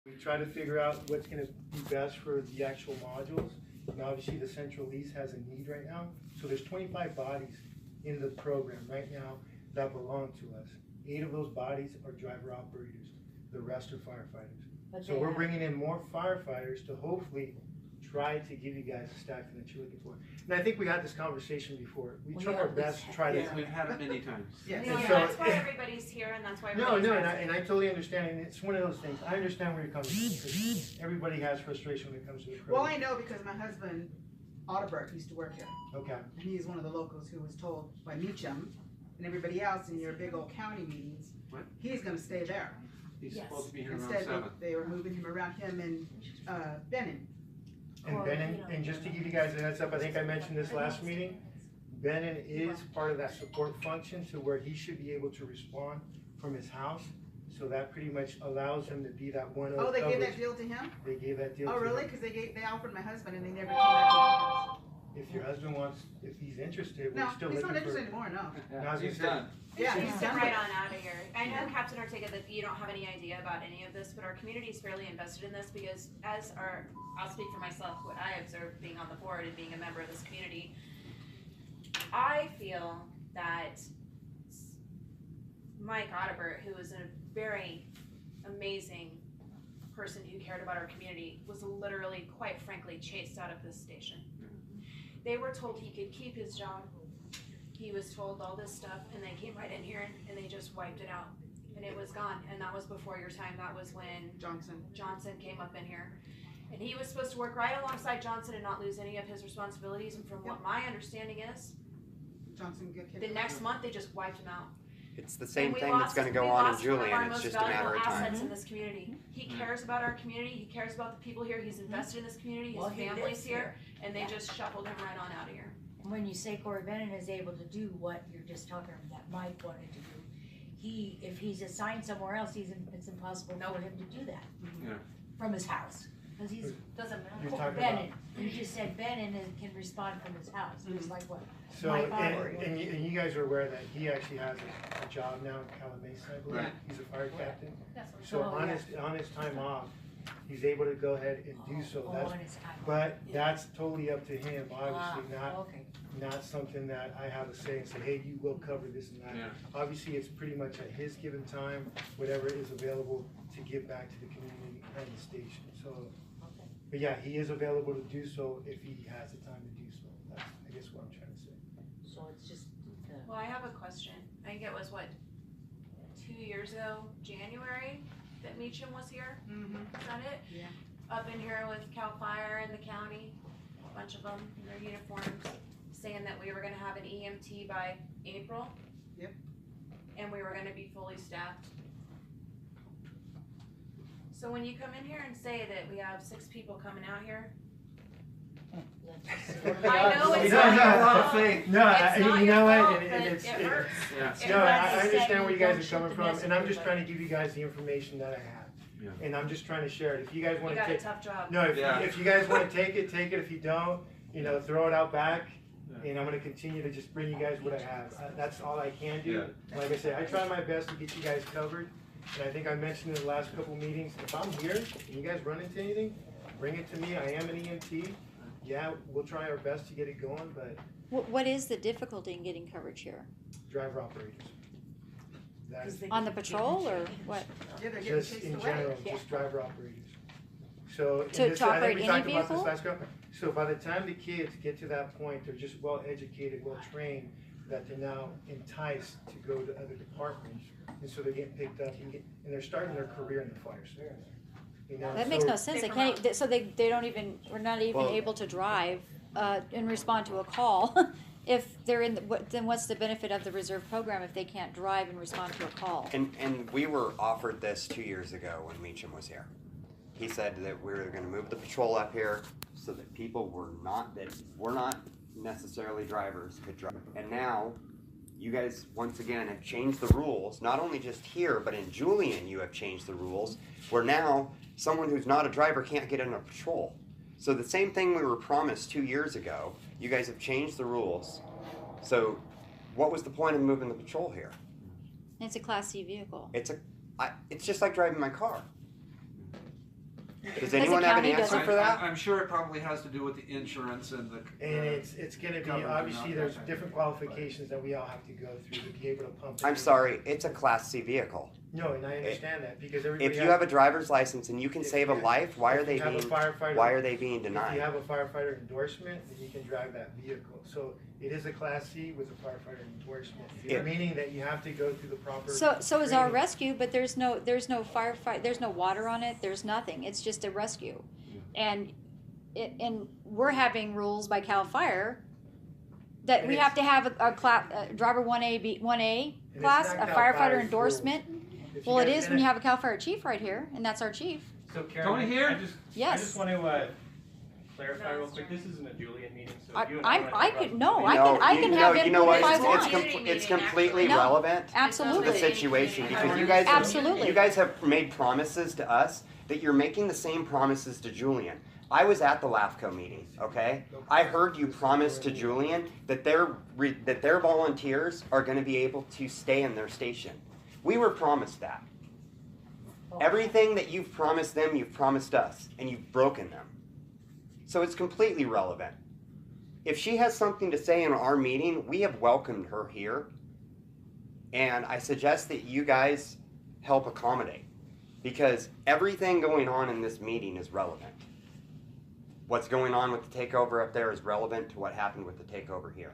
We try to figure out what's going to be best for the actual modules. And obviously the central lease has a need right now. So there's 25 bodies in the program right now that belong to us. 8 of those bodies are driver operators. The rest are firefighters. So we're bringing in more firefighters to hopefully try to give you guys the staffing that you're looking for. And I think we had this conversation before. We try our best to try to. We've had it many times. Yes. No, And so, that's why everybody's here, and that's why everybody's and I totally understand, and it's one of those things. I understand where you're coming from, because everybody has frustration when it comes to the program. Well, I know because my husband, Otterberg, used to work here. Okay. And he's one of the locals who was told by Mecham and everybody else in your big old county meetings, What? he's gonna stay there. He's Yes. supposed to be here around Instead, 7. they were moving him around, him and Benin. And Benin, and just to give you guys a heads up, I think I mentioned this last meeting, Benin is part of that support function to where he should be able to respond from his house. So that pretty much allows him to be that one. Oh, they gave that deal to him? They gave that deal to Oh, him. really? Because they offered my husband and they never came back. If your husband wants, if he's interested, we're No, still he's looking not interested for. anymore, no. No, I was He's gonna say- done. Yeah, He's he's get done right it. on out of here. I know, Captain Ortega, that you don't have any idea about any of this, but our community is fairly invested in this because I'll speak for myself, what I observed being on the board and being a member of this community. I feel that Mike Otterbert, who is a very amazing person who cared about our community, was literally, quite frankly, chased out of this station. They were told he could keep his job. He was told all this stuff, and they came right in here and they just wiped it out, and it was gone. And that was before your time. That was when Johnson came up in here, and he was supposed to work right alongside Johnson and not lose any of his responsibilities. And from what my understanding is, Johnson get kicked the out. next month they just wiped him out. It's the same And we thing that's lost- going to go we on in lost one of our Julian. It's most just a matter valuable of time. assets in this community. He cares about our community. He cares about the people here. He's invested in this community. His He family's lives here, and they just shuffled him right on out of here. When you say Corey Bennett is able to do what you're just talking about, that Mike wanted to do, if he's assigned somewhere else, it's impossible for him to do that. Yeah. From his house, because he's, doesn't You're matter. talking Bennett, you just said Bennett can respond from his house, just like what So, Mike Otterbert. and you guys are aware that he actually has a job now in Calamasa, I believe. Right. He's a fire captain. That's what So Oh, on his time off, he's able to go ahead and do so. Oh, That's, on his time. but that's totally up to him, obviously, Okay. not something that I have a say and say, hey, you will cover this and that. Yeah. Obviously, it's pretty much at his given time, whatever is available to give back to the community and the station. So, Okay. but yeah, he is available to do so if he has the time to do so. That's, I guess, what I'm trying to say. So it's just, Well, I have a question. I think it was, 2 years ago, January, that Mecham was here? Mm-hmm. Is that it? Yeah. Up in here with CAL FIRE and the county, a bunch of them in their uniforms, saying that we were gonna have an EMT by April. Yep. And we were gonna be fully staffed. So when you come in here and say that we have 6 people coming out here, I know it's not your fault. No, It's not you your know fault, what, but and it it's, hurts. Yeah. It no, I hurts. understand where you guys are Don't coming shoot the from, and I'm just messenger, trying to give you guys the information that I have. Yeah. And I'm just trying to share it. If you guys You wanna got a take, tough job. no, Yeah. if you guys wanna take it, take it. If you don't, throw it out back. Yeah. And I'm gonna continue to just bring you guys what I have. That's all I can do. Like I said, I try my best to get you guys covered. And I think I mentioned in the last couple meetings, if I'm here and you guys run into anything, bring it to me. I am an EMT. Yeah, we'll try our best to get it going, but What is the difficulty in getting coverage here? driver operators. That's On the patrol or what? Yeah, they're getting just chased in away. general, Yeah. just driver operators. So, and To this, I operate think we any talked about this vehicle? last couple. So by the time the kids get to that point, they're just well educated, well trained, that they're now enticed to go to other departments, and so they're getting picked up and they're starting their career in the fire service. That makes no sense. They can't, so they don't even, we're not even Well- able to drive and respond to a call. If they're in, then what's the benefit of the reserve program if they can't drive and respond to a call? And we were offered this 2 years ago when Mecham was here. He said that we were going to move the patrol up here so that people were not necessarily drivers could drive. And now you guys once again have changed the rules, not only just here, but in Julian you have changed the rules, where now someone who's not a driver can't get in a patrol. So the same thing we were promised 2 years ago, you guys have changed the rules. So what was the point of moving the patrol here? It's a Class C vehicle. It's just like driving my car. Does anyone have an county answer doesn't. for that? I'm sure it probably has to do with the insurance and the. And it's gonna be, coverage and obviously, all there's that. different qualifications that we all have to go through to be able to pump. I'm everything. sorry, it's a Class C vehicle. No, and I understand that, because everybody. If you have a driver's license and you can If save a you- life, why are if they you have a being firefighter- why are they being If you denied? have a firefighter endorsement, then you can drive that vehicle. So it is a Class C with a firefighter endorsement, Yeah. meaning that you have to go through the proper. So is our training. rescue, but there's no firefight, there's no water on it, there's nothing, it's just a rescue. And and we're having rules by CAL FIRE that And we it's- have to have a driver 1A it's class, not a CAL firefighter FIRE's endorsement. If you Well, it guys- is when you have a CAL FIRE chief right here, and that's our chief. So Karen, Tony here? I Yes. just want to clarify real quick. This isn't a Julian meeting, so if you and I wanna I talk could about no, the I meeting- can I can have you know input what? if I It's, want. it's completely No. relevant to Absolutely. the situation because Absolutely. you guys have made promises to us that you're making the same promises to Julian. I was at the LAFCO meeting, okay? I heard you promise to Julian that their volunteers are going to be able to stay in their station. We were promised that. Everything that you've promised them, you've promised us, and you've broken them. So it's completely relevant. If she has something to say in our meeting, we have welcomed her here. And I suggest that you guys help accommodate. Because everything going on in this meeting is relevant. What's going on with the takeover up there is relevant to what happened with the takeover here.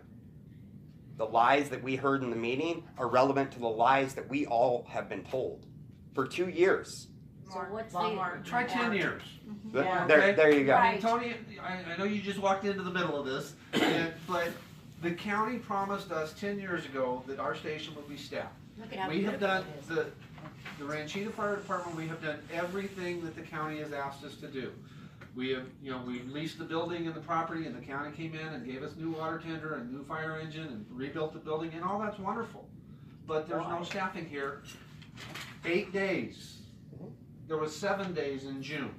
The lies that we heard in the meeting are relevant to the lies that we all have been told for 2 years. So what's Long the? more. Try 10 years. Yeah. There you go. I mean, Tony, I know you just walked into the middle of this, but the county promised us 10 years ago that our station would be staffed. Look at how We have beautiful done, it is. the Ranchita Fire Department, we have done everything that the county has asked us to do. We have, we leased the building and the property, and the county came in and gave us new water tender and new fire engine and rebuilt the building, and all that's wonderful. But there's no staffing here. 8 days. There was 7 days in June.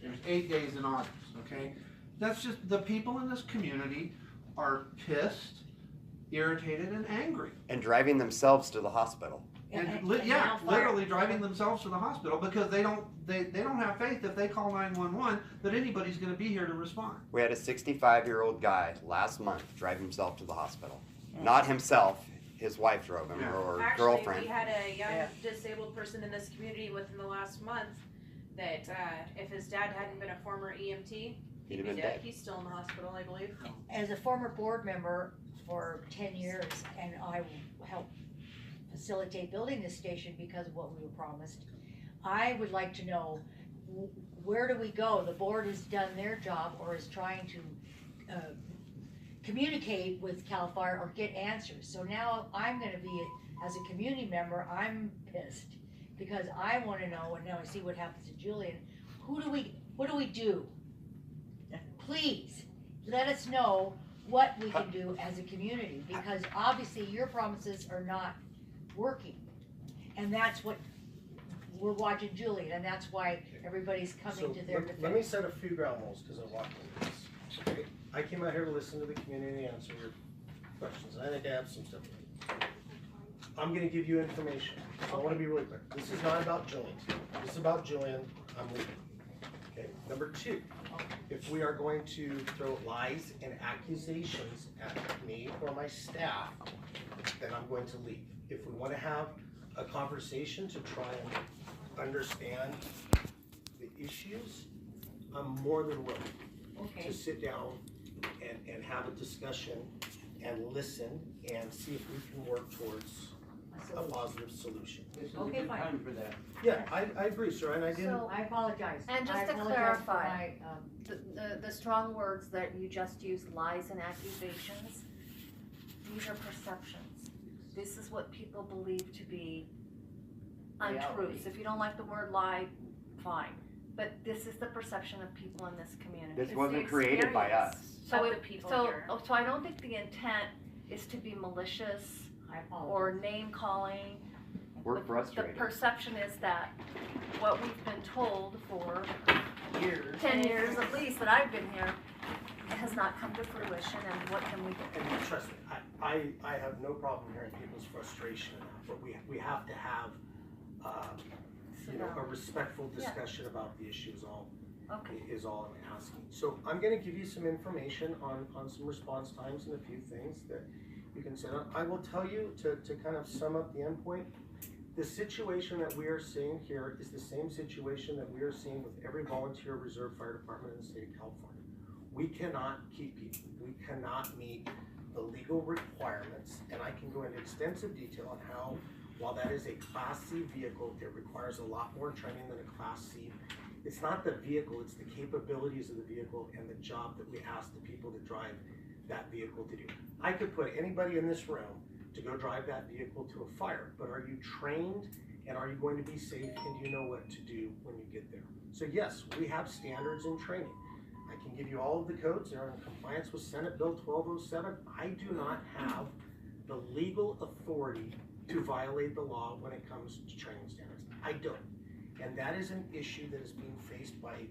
There's 8 days in August, okay? That's just, the people in this community are pissed, irritated, and angry. And driving themselves to the hospital. And now fire- literally driving themselves to the hospital because they don't have faith if they call 911 that anybody's gonna be here to respond. We had a 65-year-old guy last month drive himself to the hospital. Not himself, his wife drove him, Yeah. or Actually, girlfriend. we had a young Yeah. disabled person in this community within the last month that if his dad hadn't been a former EMT, He'd have be been dead. He's still in the hospital, I believe. As a former board member for 10 years, and I helped facilitate building this station because of what we were promised, I would like to know, where do we go? The board has done their job or is trying to communicate with CAL FIRE or get answers. So now I'm gonna be, as a community member, I'm pissed because I wanna know, and now I see what happens to Julian, what do we do? Please, let us know what we can do as a community, because obviously your promises are not working. And that's what, we're watching Julian, and that's why everybody's coming to their Let me defense. set a few ground rules, because I walked into this. Okay? I came out here to listen to the community and answer your questions, and I think I have some stuff. I'm gonna give you information, so I wanna be really clear. This is not about Julian. This is about Julian, I'm leaving. Okay, number two, if we are going to throw lies and accusations at me or my staff, then I'm going to leave. If we wanna have a conversation to try and understand the issues, I'm more than willing Okay, to sit down and have a discussion and listen and see if we can work towards a positive solution. okay, fine. Yeah, I agree, sir, and I didn't. So- I apologize. And just I to apologize for clarify, my, the strong words that you just used, lies and accusations, these are perceptions. This is what people believe to be untruths. Reality. If you don't like the word lie, fine. But this is the perception of people in this community. This It's wasn't the created by us. So of it- the people so- here. So I don't think the intent is to be malicious I apologize. or name calling. We're The frustrated. perception is that what we've been told for Years. 10 years at least that I've been here has not come to fruition, and what can we do? And trust me, I have no problem hearing people's frustration, but we have to have to you know, know. a respectful Yeah. discussion about the issue Okay. is all I'm asking. So I'm gonna give you some information on some response times and a few things that you can set up. I will tell you to kind of sum up the endpoint. The situation that we are seeing here is the same situation that we are seeing with every volunteer reserve fire department in the state of California. We cannot keep people. We cannot meet the legal requirements, and I can go into extensive detail on how, while that is a Class C vehicle, it requires a lot more training than a Class C. It's not the vehicle, it's the capabilities of the vehicle and the job that we ask the people that drive that vehicle to do. I could put anybody in this room to go drive that vehicle to a fire, but are you trained and are you going to be safe and do you know what to do when you get there? So yes, we have standards in training. I can give you all of the codes. They're in compliance with Senate Bill 1207. I do not have the legal authority to violate the law when it comes to training standards. I don't. And that is an issue that is being faced by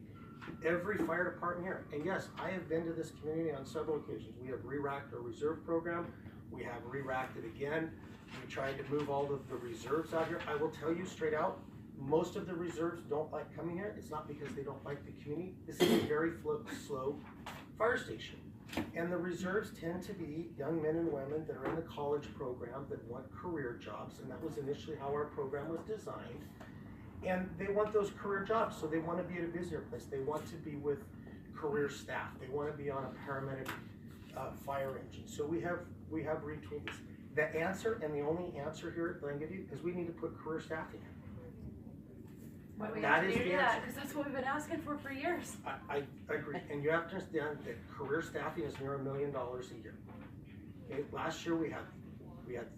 every fire department here. And yes, I have been to this community on several occasions. We have re-racked our reserve program. We have re-racked it again. We tried to move all of the reserves out here. I will tell you straight out, most of the reserves don't like coming here. It's not because they don't like the community. This is a very slow fire station. And the reserves tend to be young men and women that are in the college program that want career jobs. And that was initially how our program was designed. And they want those career jobs, so they want to be at a busier place. They want to be with career staff. They want to be on a paramedic fire engine. So we have retooled this. The answer, and the only answer here that I can give you, is we need to put career staffing in. Well, we That have is to do the that, answer. because that's what we've been asking for years. I agree, and you have to understand that career staffing is near $1 million a year. Okay? Last year we had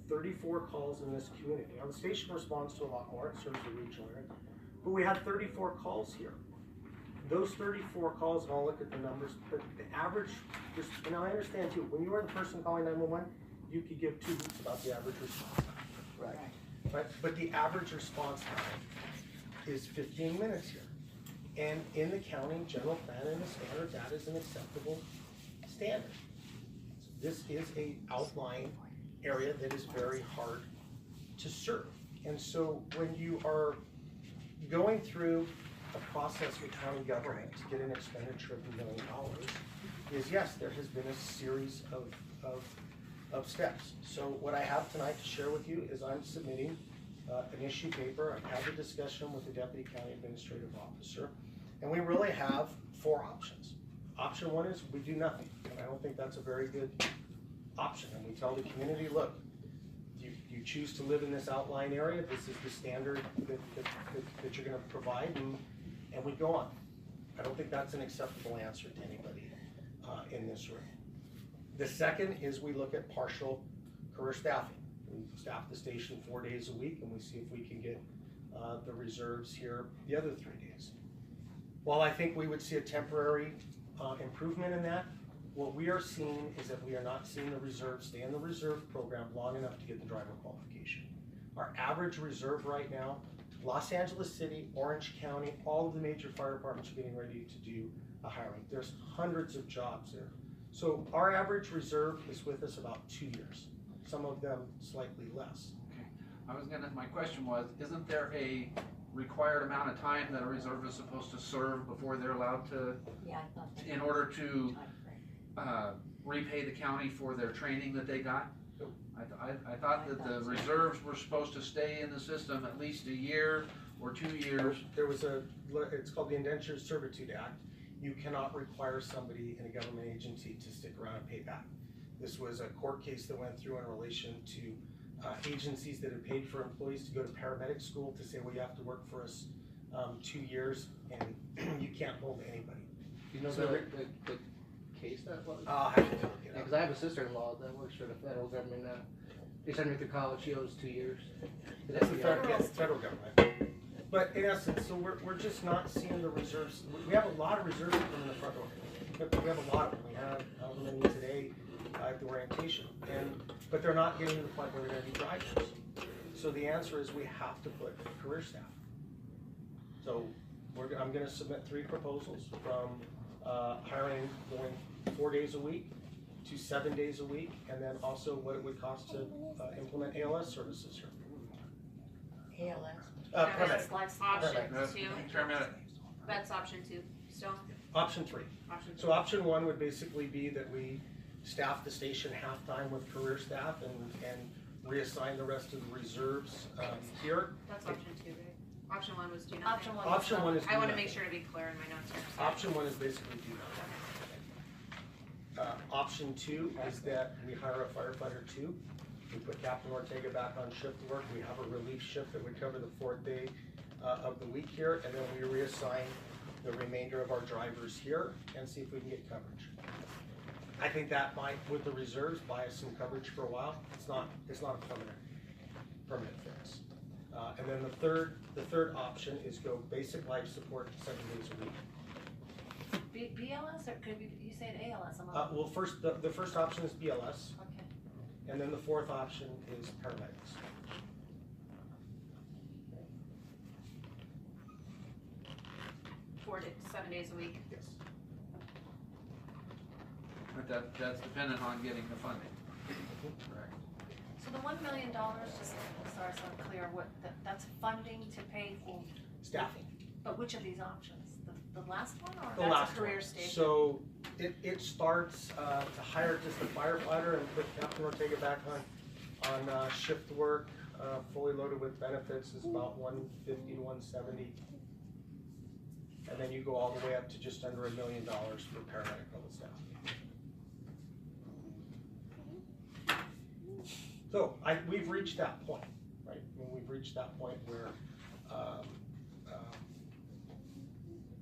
34 calls in this community. Now the station responds to a lot more, it serves the regional area, but we had 34 calls here. Those 34 calls, and I'll look at the numbers, but the average, and I understand too, when you are the person calling 911, you could give 2 hoots about the average response time. Right. But the average response time is 15 minutes here. And in the county general plan and the standard, that is an acceptable standard. So this is a outlying area that is very hard to serve. And so when you are going through a process with county government to get an expenditure of $1 million, is yes, there has been a series of steps. So what I have tonight to share with you is I'm submitting an issue paper. I've had a discussion with the Deputy County Administrative Officer, and we really have 4 options. Option 1 is we do nothing, and I don't think that's a very good option. And we tell the community, look, you choose to live in this outlying area, this is the standard that you're gonna provide, and we go on. I don't think that's an acceptable answer to anybody in this room. The second is we look at partial career staffing. We staff the station 4 days a week, and we see if we can get the reserves here the other 3 days. While I think we would see a temporary improvement in that, what we are seeing is that we are not seeing the reserve stay in the reserve program long enough to get the driver qualification. Our average reserve right now, Los Angeles City, Orange County, all of the major fire departments are getting ready to do a hiring. There's hundreds of jobs there. So our average reserve is with us about 2 years. Some of them slightly less. Okay. My question was, isn't there a required amount of time that a reserve is supposed to serve before they're allowed to, Yeah, I thought that. in order to repay the county for their training that they got? I thought that the reserves were supposed to stay in the system at least a year or 2 years. There was it's called the Indentured Servitude Act. You cannot require somebody in a government agency to stick around and pay back. This was a court case that went through in relation to agencies that had paid for employees to go to paramedic school to say, well, you have to work for us 2 years and you can't hold anybody. You know So the case that was? I'll have to look it up. Because I have a sister-in-law that works for the federal government now. They sent her through college, she owes 2 years. That's the federal government. But in essence, so we're just not seeing the reserves. We have a lot of reserves in the front door. We have a lot of them. We have however many today at the orientation. But they're not getting to the point where they're going to be drivers. So the answer is we have to put career staff. So I'm going to submit 3 proposals from hiring going 4 days a week to 7 days a week, and then also what it would cost to implement ALS services here. ALS. Paramedic. Option Paramedic. 2, Paramedic. that's option 2, still, Option 3. option 2. So option 1 would basically be that we staff the station half-time with career staff and reassign the rest of the reserves here. That's option 2, right? Option 1 was do nothing. Option one. Option 1 is do I wanna nothing. make sure to be clear in my notes here. sorry. Option 1 is basically do nothing. Option 2 is that we hire a firefighter 2. We put Captain Ortega back on shift work. We have a relief shift that would cover the 4th day of the week here, and then we reassign the remainder of our drivers here and see if we can get coverage. I think that might, with the reserves, buy us some coverage for a while. It's not a permanent fix. And then the third option is go basic life support 7 days a week. BLS or could you say it ALS? Well, first the first option is BLS, Okay. and then the 4th option is paramedics. 4 to 7 days a week. Yes. But that's dependent on getting the funding. Correct. So the $1 million, just sorry, so I'm clear, that's funding to pay for, Staffing. but which of these options? The last one or? The That's last a career one. station. So it starts to hire just a firefighter and put Captain Ortega back on shift work, fully loaded with benefits is about 150 to 170. And then you go all the way up to just under $1 million for paramedic level staff. So we've reached that point, right? When we've reached that point where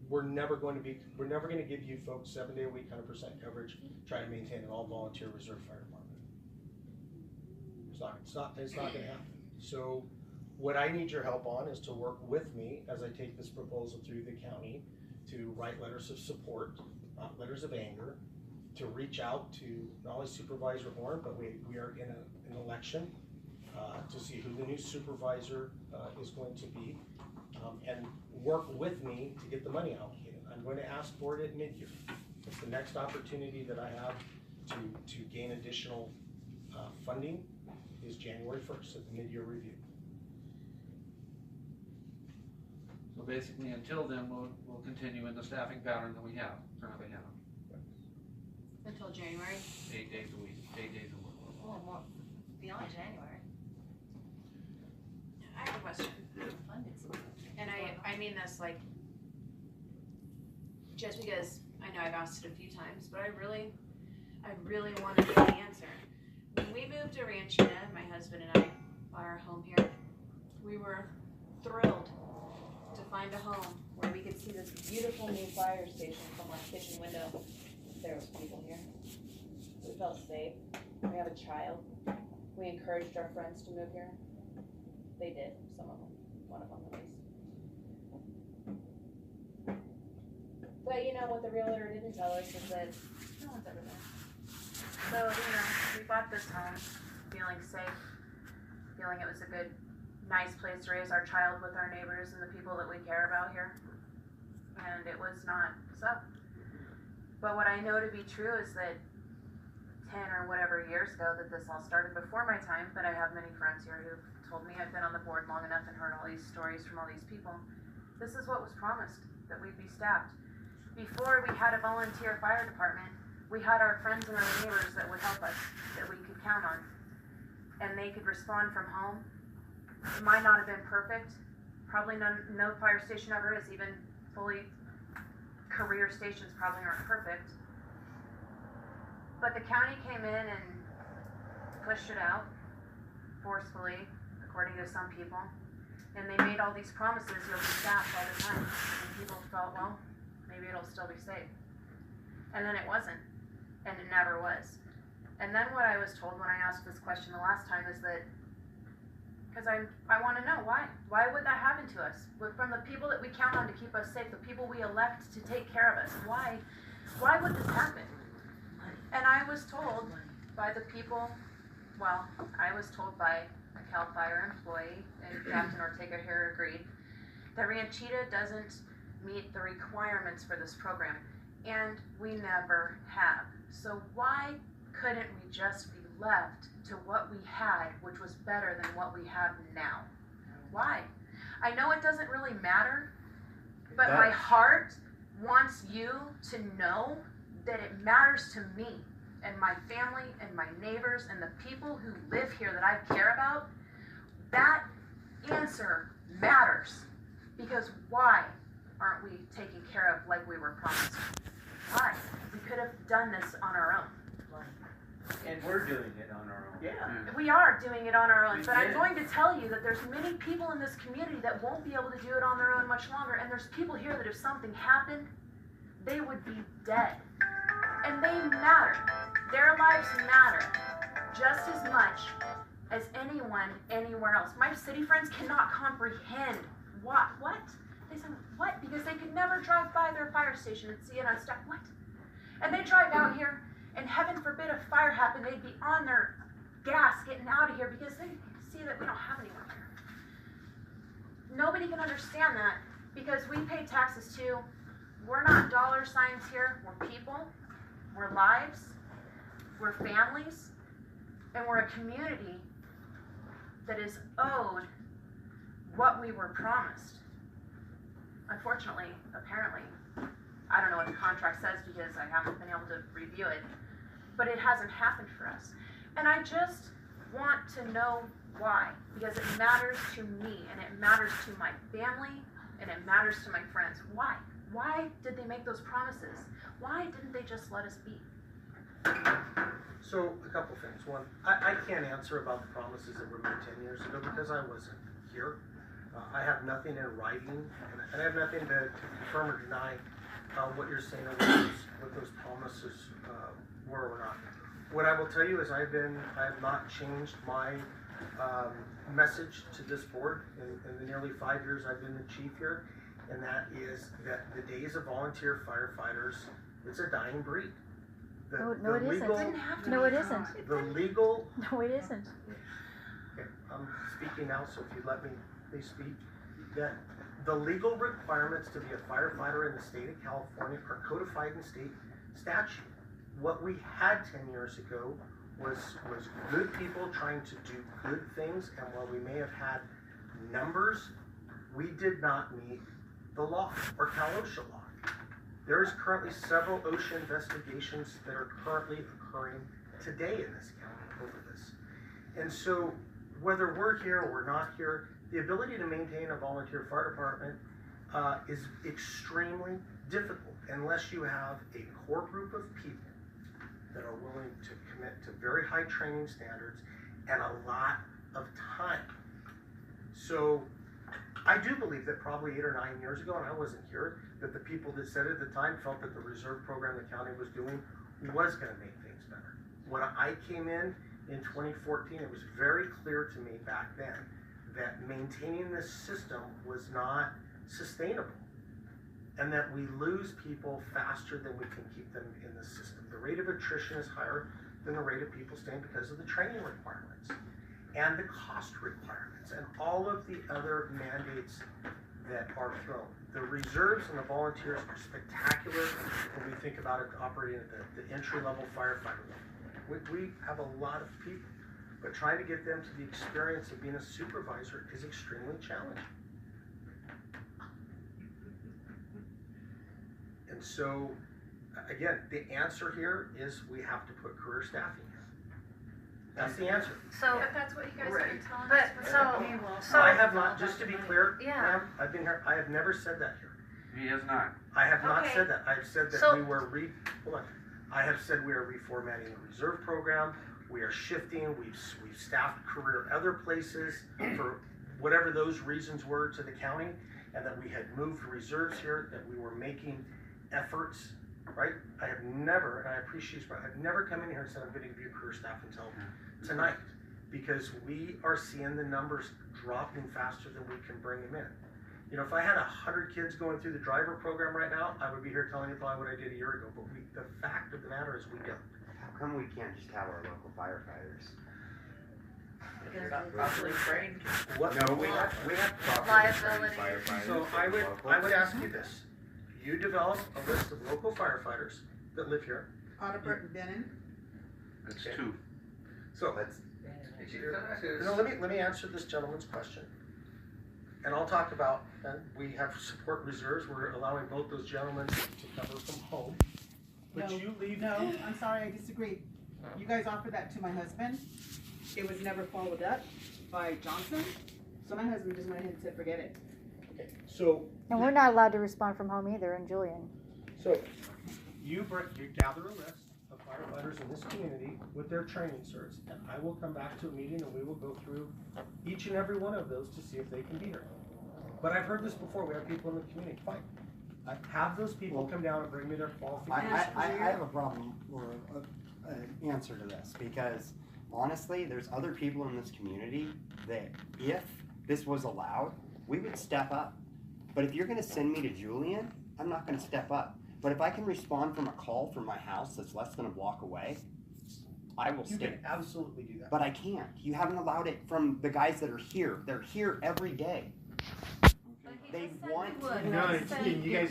we're never going to give you folks 7 day a week, 100% coverage, try to maintain an all volunteer reserve fire department. It's not going to happen. So what I need your help on is to work with me as I take this proposal through the county to write letters of support, not letters of anger, to reach out to not only Supervisor Horn, but we are in an election to see who the new supervisor is going to be, and work with me to get the money allocated. I'm going to ask for it at mid-year. It's the next opportunity that I have to gain additional funding is January 1st at the mid-year review. So basically, until then, we'll continue in the staffing pattern that we currently have. Until January. 8 days a week, 8 days a week. Oh, more beyond January. I have a question. Funding's And I mean this like, just because I know I've asked it a few times, but I really want to know the answer. When we moved to Ranchita, my husband and I bought our home here, we were thrilled to find a home where we could see this beautiful new fire station from our kitchen window. There was people here. We felt safe. We have a child. We encouraged our friends to move here. They did, some of them, one of them at least. But you know what the realtor didn't tell us is that no one's ever there. So, we bought this home feeling safe, feeling it was a good, nice place to raise our child with our neighbors and the people that we care about here. And it was not so. But what I know to be true is that 10 or whatever years ago that this all started before my time, but I have many friends here who've told me I've been on the board long enough and heard all these stories from all these people. This is what was promised, that we'd be staffed. Before we had a volunteer fire department, we had our friends and our neighbors that would help us, that we could count on. And they could respond from home. It might not have been perfect. Probably no fire station ever is, even fully career stations probably aren't perfect. But the county came in and pushed it out forcefully, according to some people. And they made all these promises, you'll be staffed all the time. And people felt, well, maybe it'll still be safe. And then it wasn't. And it never was. And then what I was told when I asked this question the last time is that, because I want to know why. Why would that happen to us? From the people that we count on to keep us safe, the people we elect to take care of us, why would this happen? And I was told by the people, well, I was told by a CAL FIRE employee, and Captain Ortega here agreed, that Ranchita doesn't meet the requirements for this program, and we never have. So why couldn't we just be left to what we had, which was better than what we have now? Why? I know it doesn't really matter, but my heart wants you to know that it matters to me and my family and my neighbors and the people who live here that I care about. That answer matters. Because why aren't we taken care of like we were promised? Why? We could have done this on our own. And we're doing it on our own. Yeah. We are doing it on our own, We but I'm did. going to tell you that there's many people in this community that won't be able to do it on their own much longer, and there's people here that if something happened, they would be dead. And they matter. Their lives matter just as much as anyone anywhere else. My city friends cannot comprehend what? They said, what? Because they could never drive by their fire station and see it unstaffed. What? And they drive out here, and heaven forbid a fire happened, they'd be on their gas getting out of here because they see that we don't have anyone here. Nobody can understand that because we pay taxes too. We're not dollar signs here. We're people. We're lives. We're families. And we're a community that is owed what we were promised. Unfortunately, apparently, I don't know what the contract says because I haven't been able to review it, but it hasn't happened for us. And I just want to know why, because it matters to me, and it matters to my family, and it matters to my friends. Why? Why did they make those promises? Why didn't they just let us be? So, a couple things. One, I can't answer about the promises that were made 10 years ago because I wasn't here. I have nothing in writing, and I have nothing to confirm or deny what you're saying or what those promises were or not. What I will tell you is I have not changed my message to this board in the nearly 5 years I've been the chief here, and that is that the days of volunteer firefighters, it's a dying breed. No, it isn't. No, it isn't. The legal, No, it isn't. okay, I'm speaking now, so if you'd let me please speak, that the legal requirements to be a firefighter in the state of California are codified in state statute. What we had 10 years ago was good people trying to do good things, and while we may have had numbers, we did not meet the law or Cal OSHA law. There is currently several OSHA investigations that are currently occurring today in this county over this. And so whether we're here or we're not here, the ability to maintain a volunteer fire department is extremely difficult unless you have a core group of people that are willing to commit to very high training standards and a lot of time. So I do believe that probably 8 or 9 years ago, and I wasn't here, that the people that said it at the time felt that the reserve program the county was doing was going to make things better. When I came in 2014, it was very clear to me back then that maintaining this system was not sustainable and that we lose people faster than we can keep them in the system. The rate of attrition is higher than the rate of people staying because of the training requirements and the cost requirements and all of the other mandates that are thrown. The reserves and the volunteers are spectacular when we think about it operating at the entry-level firefighter level. We have a lot of people, but trying to get them to the experience of being a supervisor is extremely challenging. And so, again, the answer here is we have to put career staffing here. That's the answer. So, If that's what you guys have been telling but, us. so, I have not, just to be clear, Yeah. ma'am, I've been here, I have never said that here. He is not. I have not Okay. said that. I've said that So- we were hold on. I have said we are reformatting the reserve program. We are shifting. We've staffed career other places for whatever those reasons were to the county, and that we had moved reserves here, that we were making efforts, right? I have never, and I appreciate you, but I've never come in here and said I'm going to give you career staff until tonight, because we are seeing the numbers dropping faster than we can bring them in. You know, if I had 100 kids going through the driver program right now, I would be here telling you probably what I did a year ago, but the fact of the matter is we don't. How come we can't just have our local firefighters? Because they're properly trained. What? No, we have properly Liability. trained firefighters. So I would ask you this. You develop a list of local firefighters that live here. Audubert and Bennon. That's Okay. 2. So Let's, no, let me answer this gentleman's question. And I'll talk about, we have support reserves, we're allowing both those gentlemen to cover from home. But No, you leave. No, I'm sorry, I disagree. You guys offered that to my husband. It was never followed up by Johnson. So my husband just went ahead and said, forget it. Okay, so. And we're not allowed to respond from home either in Julian. So you gather a list of firefighters in this community with their training certs, and I will come back to a meeting and we will go through each and every one of those to see if they can be here. But I've heard this before, we have people in the community, fine. I have those people come down and bring me their qualifications. I have a problem or an answer to this, because honestly, there's other people in this community that if this was allowed, we would step up. But if you're gonna send me to Julian, I'm not gonna step up. But if I can respond from a call from my house that's less than a block away, I will You stay. can absolutely do that. But I can't. You haven't allowed it from the guys that are here. They're here every day. They want No, you guys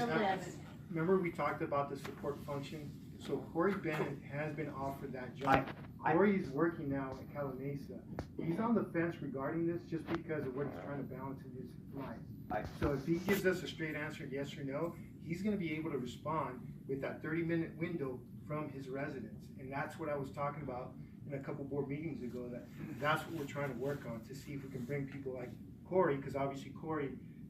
remember we talked about the support function? So Corey Bennett has been offered that job. Corey's working now at Cala Mesa. He's on the fence regarding this just because of what he's trying to balance in his life. So if he gives us a straight answer, yes or no, he's gonna be able to respond with that 30-minute window from his residence. And that's what I was talking about in a couple board meetings ago, that's what we're trying to work on, to see if we can bring people like Corey, because obviously Corey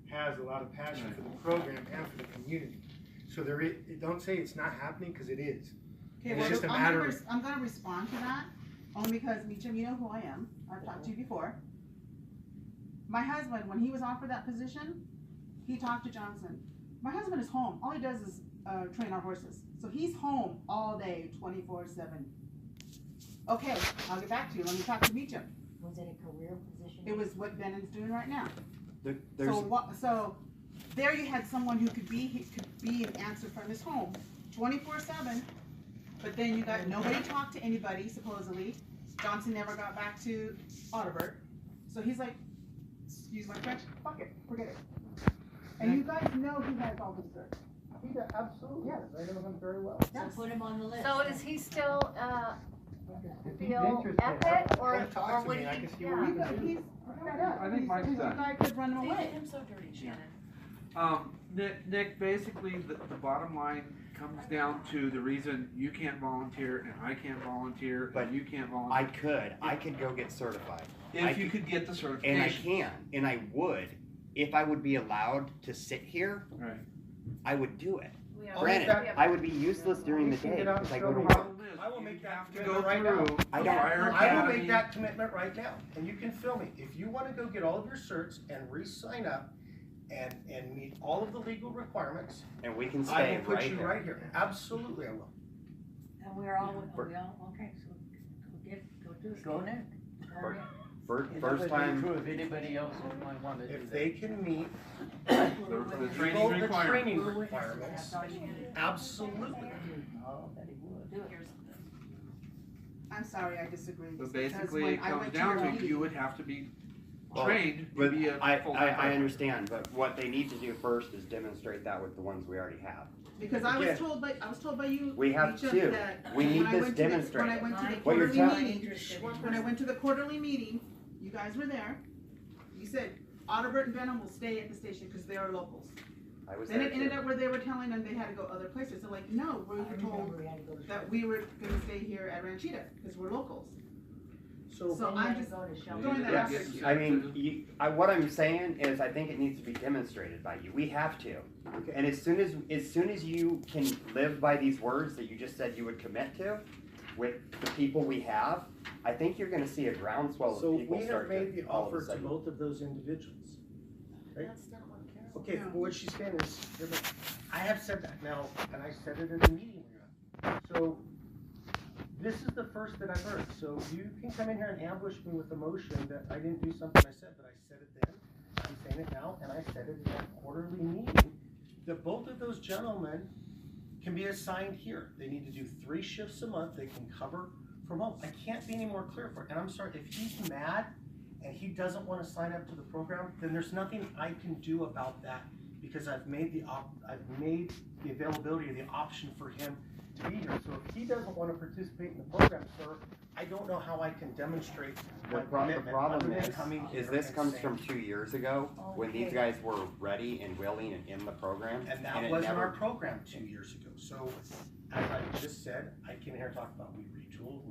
has a lot of passion for the program and for the community. So don't say it's not happening, because it is. Okay, It's well, just a matter of. I'm gonna respond to that, only because, Mecham, you know who I am. I've talked to you before. My husband, when he was offered that position, he talked to Johnson. My husband is home. All he does is train our horses. So he's home all day, 24/7. Okay, I'll get back to you. Let me talk to Mecham. Was it a career position? It was what Bennon's doing right now. There's So there you had someone who could be an answer from his home, 24/7. But then you got nobody talked to anybody supposedly. Johnson never got back to Audubert, so he's like, excuse my French, fuck it, forget it. And you guys know he has all his certs. He does, absolutely, yes, I know him very well. So put him on the list. So is he still, If he's feel interested, epic, or, come talk or to would me, I he, can see what we yeah. can do. He's fed up. I think Mike's You done. guys could run him away. I'm so dirty, Shannon. Nick, basically, the bottom line comes down to the reason you can't volunteer and I can't volunteer, But and you can't volunteer. I could go get certified. If you could get the certification. And I can, and I would, if I would be allowed to sit here, Right. I would do it. We have- Granted, we have- I would be useless during the day because I go to The work. problem is, I will you make that have to commitment go right now. through I the don't- fire I will academy. make that commitment right now, and you can fill me. If you wanna go get all of your certs and re-sign up and meet all of the legal requirements, And we can I stay will put right you here. right here. Absolutely, I will. And we all, okay, so go do it. Go Nick. Go Nick. First time, True if anybody else might want to do If that. they can meet The all training the requirements. training requirements, absolutely. Oh, that he would. Do it. I'm sorry, I disagree. But because basically, when it I comes went down your to, meeting- you would have to be Well, trained to but be a full-time I firefighter. understand, but what they need to do first is demonstrate that with the ones we already have. Because I was Again. told by you. We have Mecham, two. that We need when I this went to the- demonstrated. When I went to the What you're quarterly telling- meeting, when I went to the quarterly meeting, you guys were there. You said Audubert and Benham will stay at the station because they are locals. I was Then there it ended too. up where they were telling them they had to go other places. So like, no, we were told that we were gonna stay here at Ranchita because we're locals. So, So I'm just throwing that out there. Yes, I mean, what I'm saying is I think it needs to be demonstrated by you. We have to. And as soon as you can live by these words that you just said you would commit to with the people we have, I think you're gonna see a groundswell so of people we have start made to the all of a offer to sudden. both of those individuals. Right? That's not what Carol. Okay, No. but what she's saying is, I have said that now, and I said it in the meeting we were at. So, this is the first that I've heard, so you can come in here and ambush me with the motion that I didn't do something I said, but I said it then, I'm saying it now, and I said it in that quarterly meeting, that both of those gentlemen can be assigned here. They need to do 3 shifts a month, they can cover from home. I can't be any more clear for it, and I'm sorry, if he's mad and he doesn't wanna sign up to the program, then there's nothing I can do about that, because I've made the availability of the option for him to be here. So if he doesn't want to participate in the program, sir, I don't know how I can demonstrate my The commitment problem other than coming is here this and comes saying- from 2 years ago, when these Okay. guys were ready and willing and in the program. And that it wasn't never- our program 2 years ago. So, as I just said, I came here and talked about we retooled.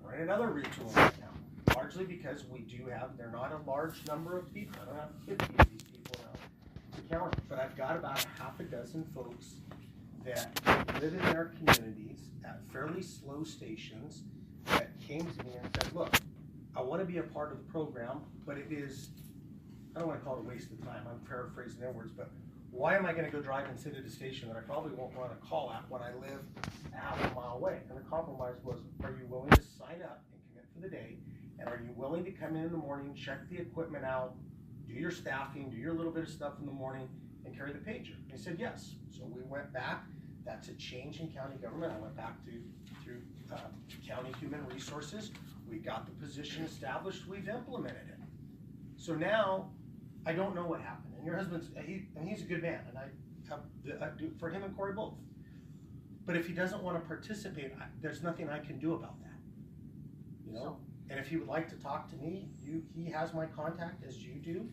We're in another retooling right now. Largely because we do have, they're not a large number of people. I don't have 50 of these people now to count, but I've got about half a dozen folks that live in their communities at fairly slow stations that came to me and said, look, I want to be a part of the program, but it is, I don't want to call it a waste of time, I'm paraphrasing their words, but why am I going to go drive and sit at a station that I probably won't run a call at when I live half a mile away? And the compromise was, are you willing to sign up and commit for the day? And are you willing to come in the morning, check the equipment out, do your staffing, do your little bit of stuff in the morning, and carry the pager? They said yes. So we went back. That's a change in county government. I went back through county human resources. We got the position established. We've implemented it. So now I don't know what happened. And your husband's, he's a good man, and I do for him and Corey both. But if he doesn't want to participate, there's nothing I can do about that. You know? And if he would like to talk to me, he has my contact, as you do.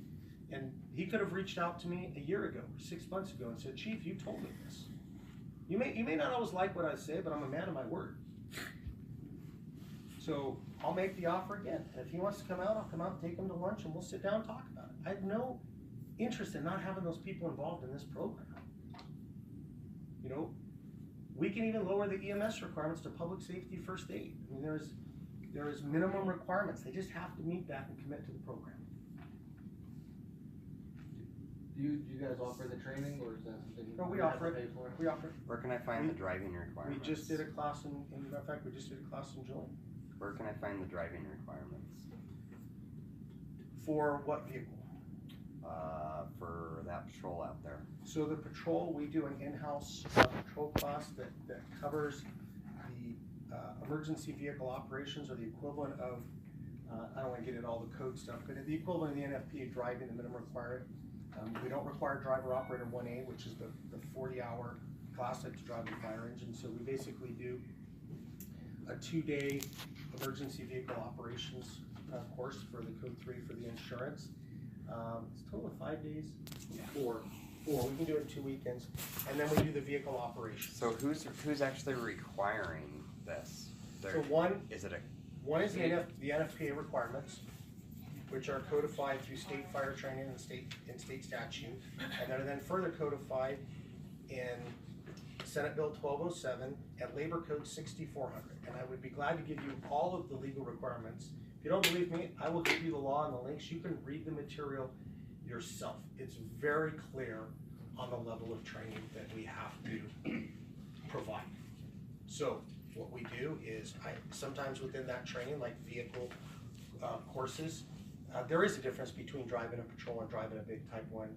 And he could have reached out to me a year ago, 6 months ago, and said, Chief, you told me this. You may not always like what I say, but I'm a man of my word. So I'll make the offer again. And if he wants to come out, I'll come out and take him to lunch, and we'll sit down and talk about it. I have no interest in not having those people involved in this program. You know, we can even lower the EMS requirements to public safety first aid. I mean, there is minimum requirements. They just have to meet that and commit to the program. Do you guys offer the training, or is that something No, we you have offer to it. pay for? We offer it. Where can I find the driving We requirements? just did a class in fact, we just did a class in Julian. Where can I find the driving requirements? For what vehicle? For that patrol out there. So the patrol, we do an in-house patrol class that covers the emergency vehicle operations, or the equivalent of, I don't want to get into all the code stuff, but the equivalent of the NFPA driving, the minimum required. We don't require driver operator 1A, which is the 40-hour class to drive the fire engine. So we basically do a 2-day emergency vehicle operations course for the code 3 for the insurance. It's a total of 5 days. Four. We can do it in 2 weekends, and then we do the vehicle operations. So who's actually requiring this? So one is it a one is the NFPA requirements, which are codified through state fire training and state statute, and they're then further codified in Senate Bill 1207 and Labor Code 6400. And I would be glad to give you all of the legal requirements. If you don't believe me, I will give you the law and the links. You can read the material yourself. It's very clear on the level of training that we have to provide. So what we do is, sometimes within that training, like vehicle courses, there is a difference between driving a patrol and driving a big Type 1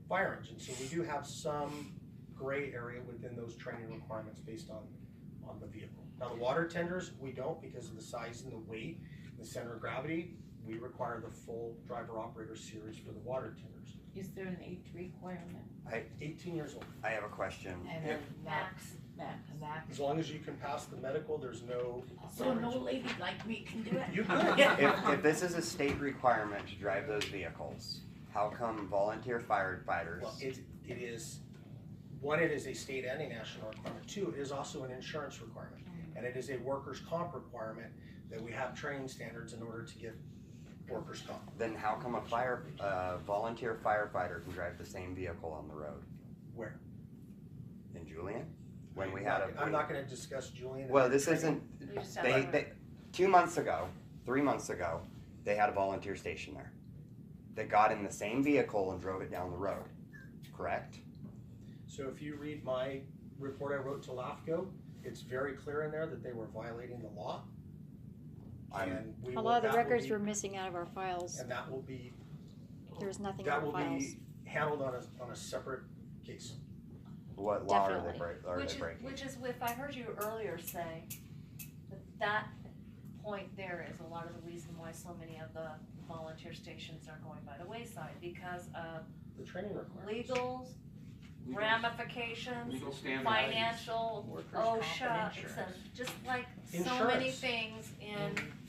fire engine. So we do have some gray area within those training requirements based on the vehicle. Now the water tenders, we don't, because of the size and the weight, the center of gravity. We require the full driver operator series for the water tenders. Is there an age requirement? 18 years old. I have a question. And Yeah. a max. As long as you can pass the medical, there's no. So no lady like me can do it? You could. If this is a state requirement to drive those vehicles, how come volunteer firefighters? Well, it is, one, it is a state and a national requirement. Two, it is also an insurance requirement. And it is a workers' comp requirement that we have training standards in order to get workers' comp. Then how come a volunteer firefighter can drive the same vehicle on the road? Where? In Julian? When we I'm not gonna discuss Julian. Well, this isn't, You just have they 2 months ago, 3 months ago, they had a volunteer station there. They got in the same vehicle and drove it down the road, correct? So if you read my report I wrote to LAFCO, it's very clear in there that they were violating the law. And A lot of the records were missing out of our files. And that will be, There's nothing in that our will files. be handled on a separate case. What law are they Definitely. breaking? Which is, if I heard you earlier say, that point there is a lot of the reason why so many of the volunteer stations are going by the wayside, because of The training requirements. ramifications, Legal standards. financial, Workers' comp and OSHA, it's insurance. just like so many Insurance. things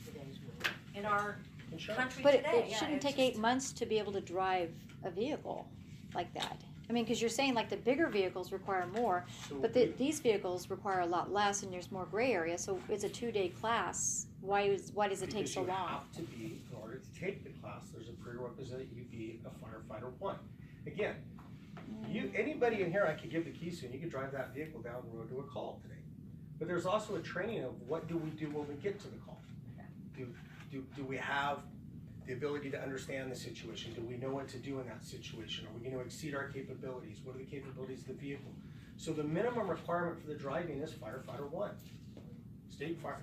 Today's world. in our Insurance. country But today. it Yeah, shouldn't it's take just- 8 months to be able to drive a vehicle like that. I mean, because you're saying like the bigger vehicles require more, So but these vehicles require a lot less, and there's more gray area. So it's a 2-day class. Why does it take because so you long? have to be, in order to take the class, there's a prerequisite that you be a firefighter 1. Again, anybody in here I could give the keys to, and you could drive that vehicle down the road to a call today. But there's also a training of what do we do when we get to the call? Do we have the ability to understand the situation? Do we know what to do in that situation? Are we going to exceed our capabilities? What are the capabilities of the vehicle? So the minimum requirement for the driving is firefighter 1. State fire,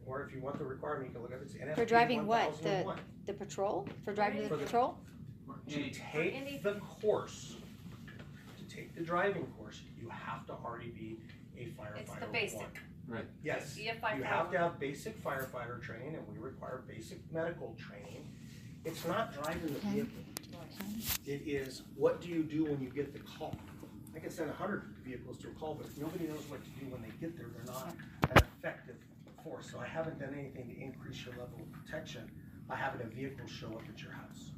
or if you want the requirement, you can look up, it's NFP For driving what? 1001. The patrol? For driving the For the- patrol? To take the course, to take the driving course, you have to already be a firefighter It's the basic. 1. Right. Yes, Be a you firefighter. have to have basic firefighter training, and we require basic medical training. It's not driving the vehicle. It is, what do you do when you get the call? I can send 100 vehicles to a call, but if nobody knows what to do when they get there, they're not an effective force. So I haven't done anything to increase your level of protection by having a vehicle show up at your house.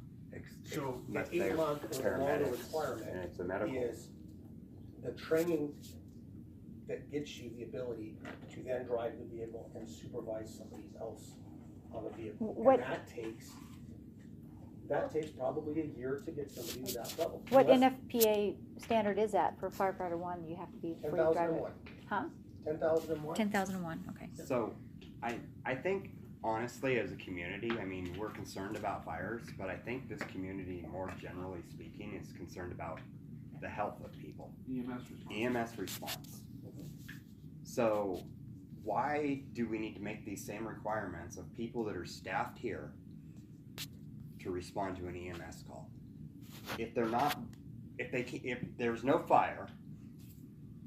So the Unless they're 8-month or longer paramedics, and requirement it's a medical. is the training that gets you the ability to then drive the vehicle and supervise somebody else on the vehicle. What- And that takes probably a year to get somebody to that level. What NFPA standard is that for firefighter 1? You have to be before you drive it. 10,001. Huh? 10,001. 10,001. Okay. So, I think honestly, as a community, I mean, we're concerned about fires, but I think this community, more generally speaking, is concerned about the health of people. EMS response. So, why do we need to make these same requirements of people that are staffed here to respond to an EMS call? If they're not, if there's no fire,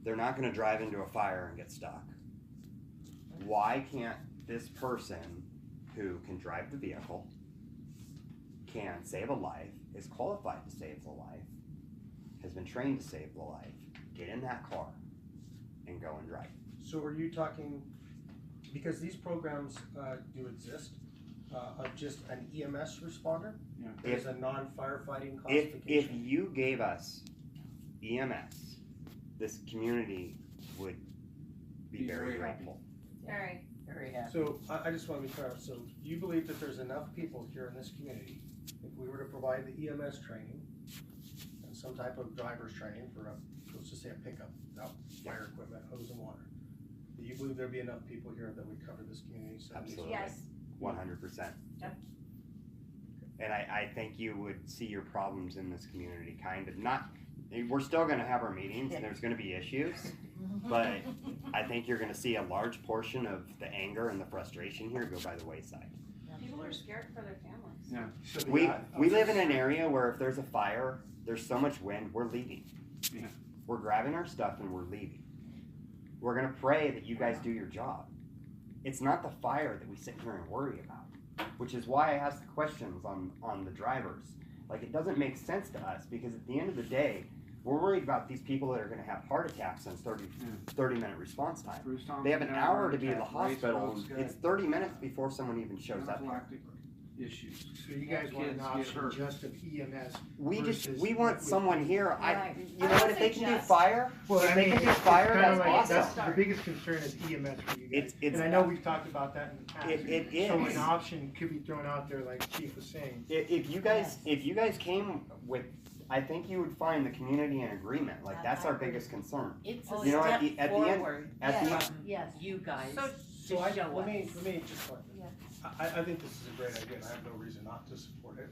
they're not going to drive into a fire and get stuck. Why can't this person who can drive the vehicle, can save a life, is qualified to save the life, has been trained to save the life, get in that car and go and drive? So are you talking, because these programs do exist, of just an EMS responder? Yeah. There's a non-firefighting If classification? you gave us EMS, this community would be very grateful. Very. Very happy. So I just want to be clear, so you believe that there's enough people here in this community, if we were to provide the EMS training and some type of driver's training for let's just say a pickup, without fire equipment, hose and water, do you believe there'd be enough people here that would cover this community? Absolutely. Yes. 100%. Yep. And I think you would see your problems in this community kind of not, we're still going to have our meetings and there's going to be issues, but I think you're going to see a large portion of the anger and the frustration here go by the wayside. People are scared for their families. Yeah. We live in an area where if there's a fire, there's so much wind, we're leaving. Yeah. We're grabbing our stuff and we're leaving. We're going to pray that you guys do your job. It's not the fire that we sit here and worry about, which is why I asked the questions on the drivers. Like, it doesn't make sense to us because at the end of the day, we're worried about these people that are going to have heart attacks in 30-minute response time. They have an hour to be at the hospital. And it's 30 minutes before someone even shows up. Issues. So you guys want an Kids get option hurt. just of EMS? We versus want what we- someone here. Right. You know what? If they can do fire, Well, if I they mean, can do it's fire, kinda that's like, awesome. that's the biggest concern is EMS for you guys. It's And I know we've talked about that in the past. It So is. an option could be thrown out there, like Chief was saying. If you guys came with, I think you would find the community in agreement. Like, that's our biggest concern. It's You know, a at step the end- forward at the from Yes. you guys So to show let me us. just point this. I think this is a great idea, and I have no reason not to support it.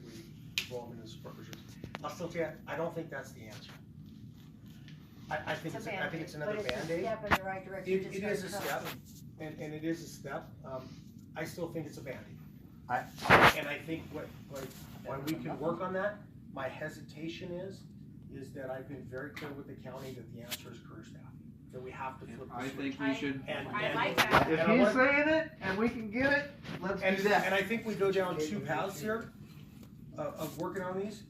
We're all in the support measures. I'll still tell you, I don't think that's the answer. I think it's another But it's a Band-Aid. step in the right direction. It to is a start step, trusting. and it is a step. I still think it's a Band-Aid. And I think when we can work on that, my hesitation is that I've been very clear with the county that the answer is career staff, that we have to flip I the switch. think we should. I like that. If And I he's want- saying it and we can get it, let's do that. And I think we go down two paths here of working on these,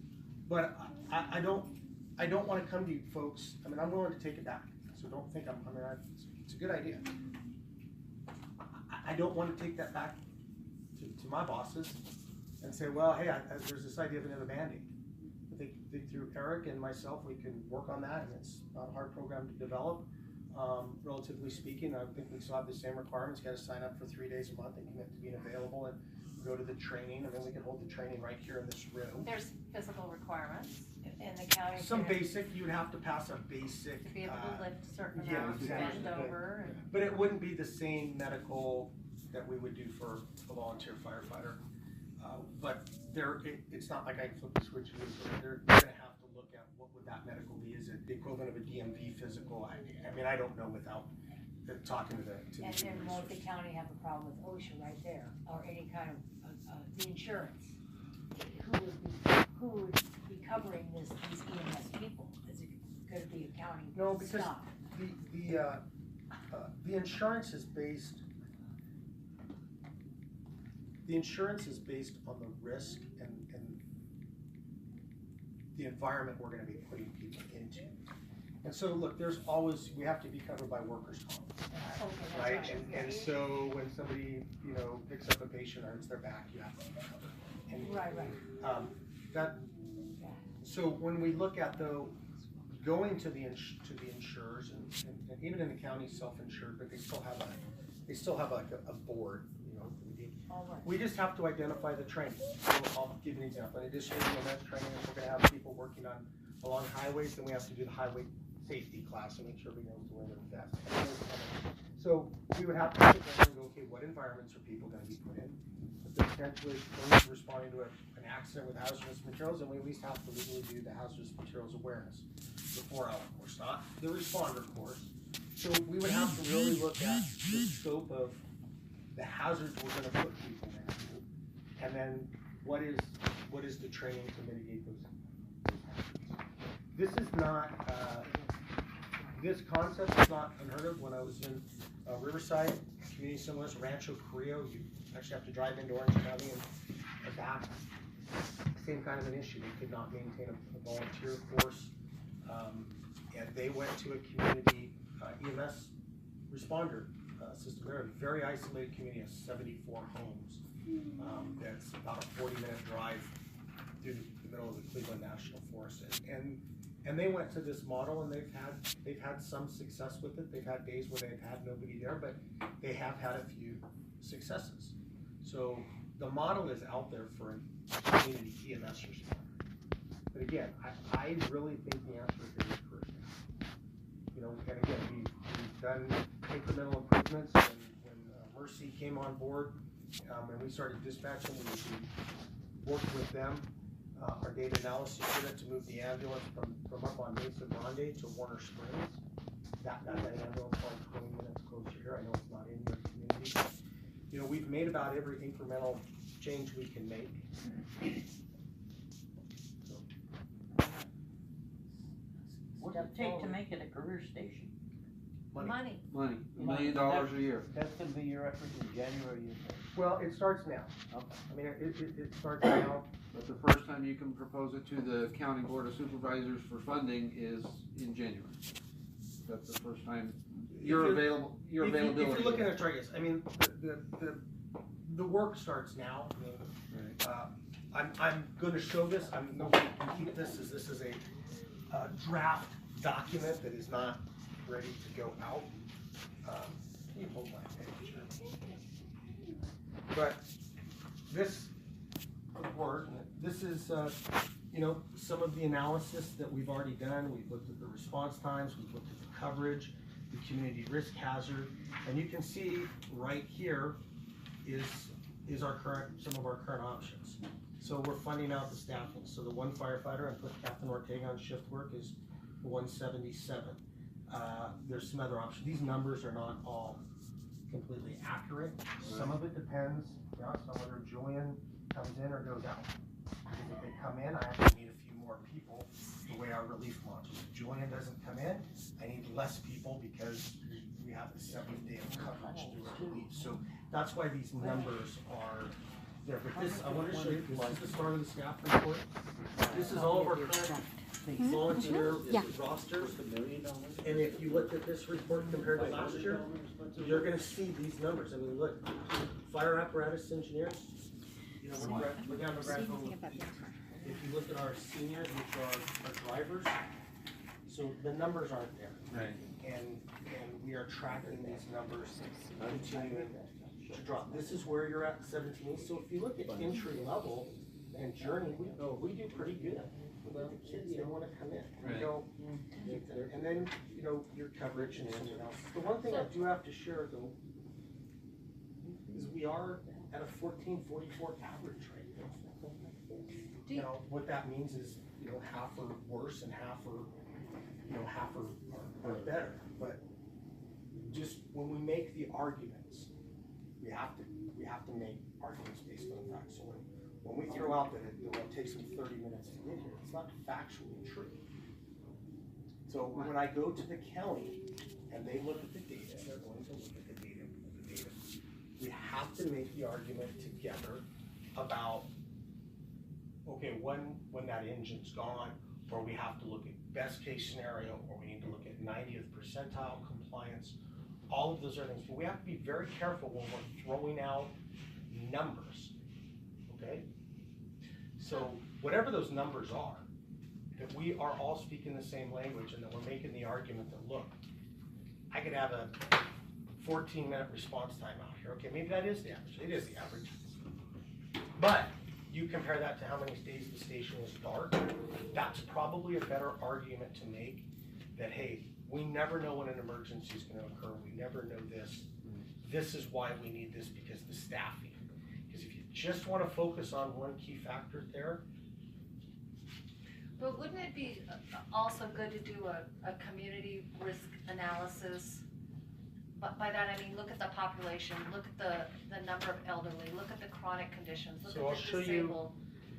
but I don't, I don't wanna come to you folks, I mean, I'm willing to take it back, so don't think it's a good idea. I don't wanna take that back to my bosses and say, well, hey, there's this idea of another Band-Aid. I think through Eric and myself, we can work on that, and it's not a hard program to develop. Relatively speaking, I think we still have the same requirements. You gotta sign up for 3 days a month and commit to being available and go to the training. I mean, we can hold the training right here in this room. There's physical requirements. And the county. Some basic, you would have to pass a basic. To be able to lift certain yeah, amounts, exactly. bend over. And But it wouldn't be the same medical that we would do for a volunteer firefighter. But it's not like I can flip the switch and they're gonna have to look at what would that medical be. Is it the equivalent of a DMV physical? I mean, I don't know without talking to the. And then won't the county have a problem with OSHA right there, or any kind of, the insurance? Who would be covering these EMS people? Is it gonna be a county stop? No, because the insurance is based. The insurance is based on the risk and the environment we're going to be putting people into. And so, look, we have to be covered by workers' comp, right? And so when somebody, picks up a patient or hurts their back, you have to be covered. Right. So when we look at going to the insurers and even in the county self-insured, but they still have like a board. We just have to identify the training. So I'll give you an example. In addition to EMS training, if we're going to have people working along highways, then we have to do the highway safety class and make sure we know to wear their vest. So we would have to sit down and go, okay, what environments are people going to be put in? If they're potentially responding to an accident with hazardous materials, then we at least have to legally do the hazardous materials awareness, the 4-hour course, not the responder course. So we would have to really look at the scope of the hazards we're going to put people into, and then what is the training to mitigate those hazards. This is not this concept is not unheard of. When I was in Riverside, community similar to Rancho Carrillo, you actually have to drive into Orange County and back. Same kind of an issue. They could not maintain a volunteer force, and they went to a community EMS responder system. They're a very isolated community of 74 homes. That's about a 40-minute drive through the middle of the Cleveland National Forest, and they went to this model, and they've had some success with it. They've had days where they've had nobody there, but they have had a few successes. So the model is out there for a community EMS responder. But again, I really think the answer is first. And again, we've done incremental improvements. When Mercy came on board and we started dispatching, we worked with them. Our data analysis unit to move the ambulance from up on Mesa Grande to Warner Springs. That ambulance like 20 minutes closer here. I know it's not in your community. We've made about every incremental change we can make. What does it take to make it a career station? money. Money, $1 million a year. That's gonna be your effort in January, you think? Well, it starts now. Okay. I mean, it starts now. But the first time you can propose it to the county board of supervisors for funding is in January. That's the first time your availability. If you're looking at targets, I mean, the work starts now. I'm going to show this. Nobody can keep this as this is a draft document that is not ready to go out. Can you hold my page? But this report, this is some of the analysis that we've already done. We've looked at the response times, we've looked at the coverage, the community risk hazard, and you can see right here is some of our current options. So we're funding out the staffing. So the one firefighter, and put Captain Ortega on shift work, is 177. There's some other options. These numbers are not all completely accurate. Some of it depends on whether Julian comes in or goes out. Because if they come in, I actually need a few more people the way our relief launches. If Julian doesn't come in, I need less people because we have the 7th day of coverage through our relief. So that's why these numbers are There, but this, I wanna show you, this is the start of the staff report. This is all of our current volunteer rosters. And if you looked at this report compared to last year, you're gonna see these numbers. I mean, look, fire apparatus engineers, you know, we're down to grad level. If you look at our seniors, which are our drivers, so the numbers aren't there. Right. And we are tracking these numbers, continuing to drop. This is where you're at 17. So if you look at entry level and journey, we do pretty good. We let the kids, they want to come in. We go, and then, you know, your coverage and everything else. The one thing I do have to share though, is we are at a 1444 average right now. You know, what that means is, you know, half are worse and half are, you know, half are better. But just when we make the arguments, we have to make arguments based on facts. So when we throw out that it takes them 30 minutes to get here, it's not factually true. So when I go to the county and they look at the data, they're going to look at the data. We have to make the argument together about, okay, when that engine's gone, or we have to look at best case scenario, or we need to look at 90th percentile compliance. All of those are things, but we have to be very careful when we're throwing out numbers, okay? So whatever those numbers are, that we are all speaking the same language and that we're making the argument that, look, I could have a 14-minute response time out here. Okay, maybe that is the average. It is the average. But you compare that to how many days the station is dark, that's probably a better argument to make that, hey, we never know when an emergency is going to occur. We never know this. This is why we need this, because the staffing. Because if you just want to focus on one key factor there. But wouldn't it be also good to do a community risk analysis? But by that I mean, look at the population, look at the number of elderly, look at the chronic conditions, look So I'll at show the disabled.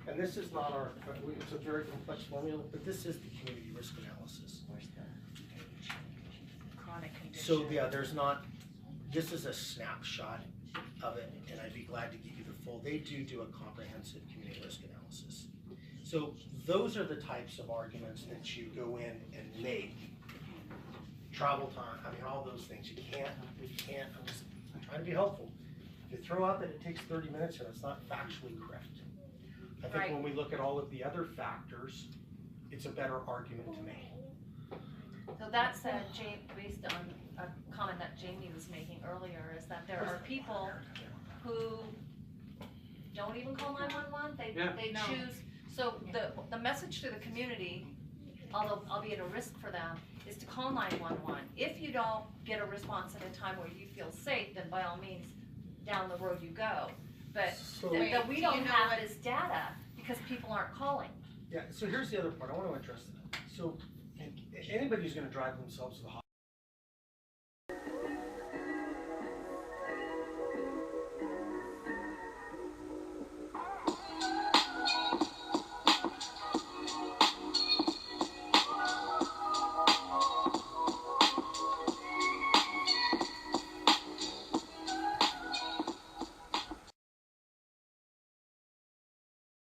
you, and this is not our, it's a very complex formula, but this is the community risk analysis. Chronic conditions. So yeah, there's not, this is a snapshot of it, and I'd be glad to give you the full. They do a comprehensive community risk analysis. So those are the types of arguments that you go in and make. Travel time, I mean, all those things. You can't, I'm trying to be helpful. If you throw out that it takes 30 minutes here, that's not factually correct. I think when we look at all of the other factors, it's a better argument to make. So that said, based on a comment that Jamie was making earlier, is that there are people who don't even call 911, they choose. So the message to the community, although albeit a risk for them, is to call 911. If you don't get a response at a time where you feel safe, then by all means, down the road you go. But that we don't have this data because people aren't calling. Yeah, so here's the other part. I want to address that. So anybody who's going to drive themselves to the hospital